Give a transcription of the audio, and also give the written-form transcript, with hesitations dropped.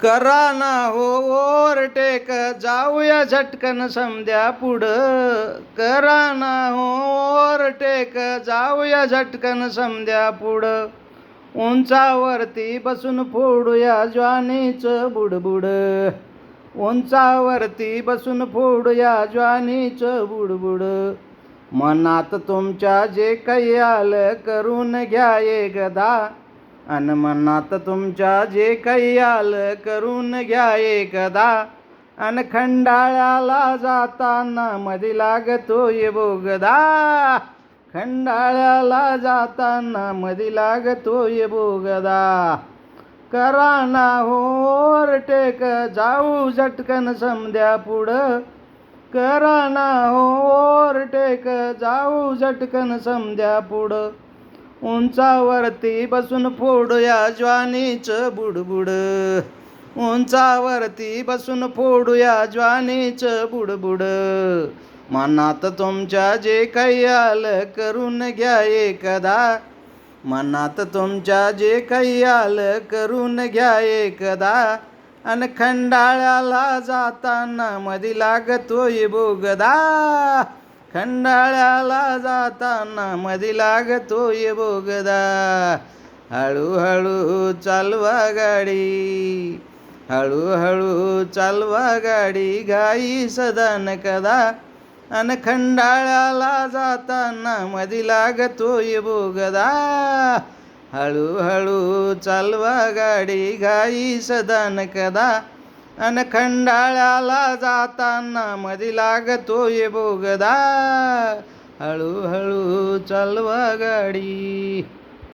करा ना हो ओव्हरटेक, जाऊया झटकन समद्या पुढं. करा ना हो ओव्हरटेक, जाऊया झटकन समद्या पुढं. उंचावरती बसून फोडूया ज्वानीचं बुडबुड. उंचावरती बसून फोडूया ज्वानीचं बुडबुड. मनात तुमच्या जे काही आलं करून घ्या एकदा. अन मनात तुमच्या जे काही आलं करून घ्या एकदा. अन खंडाळ्याला जाताना मधी लागतोय बोगदा. खंडाळ्याला जाताना मधी लागतोय बोगदा. करा ना हो ओव्हरटेक, जाऊ झटकन समद्या पुढं. करा ना हो ओव्हरटेक, जाऊ झटकन समद्या पुढं. उंचावरती बसून फोडूया ज्वानीचं बुडबुड. उंचावरती बसून फोडूया ज्वानीचं बुडबुड. मनात तुमच्या जे काही आलं करून घ्या एकदा. मनात तुमच्या जे काही आलं करून घ्या एकदा. अन खंडाळ्याला जाताना मधी लागतोय बोगदा. खंडाळ्याला जाताना मधी लागतोय बोगदा. हळूहळू चालवा गाडी, हळूहळू चालवा गाडी, घाई सदा न कदा. अन खंडाळ्याला जाताना मधी लागतोय बोगदा. हळूहळू चालवा गाडी, घाई सदा न कदा. अन खंडाळ्याला जाताना मधी लागतोय बोगदा. हळूहळू चालवा गाडी.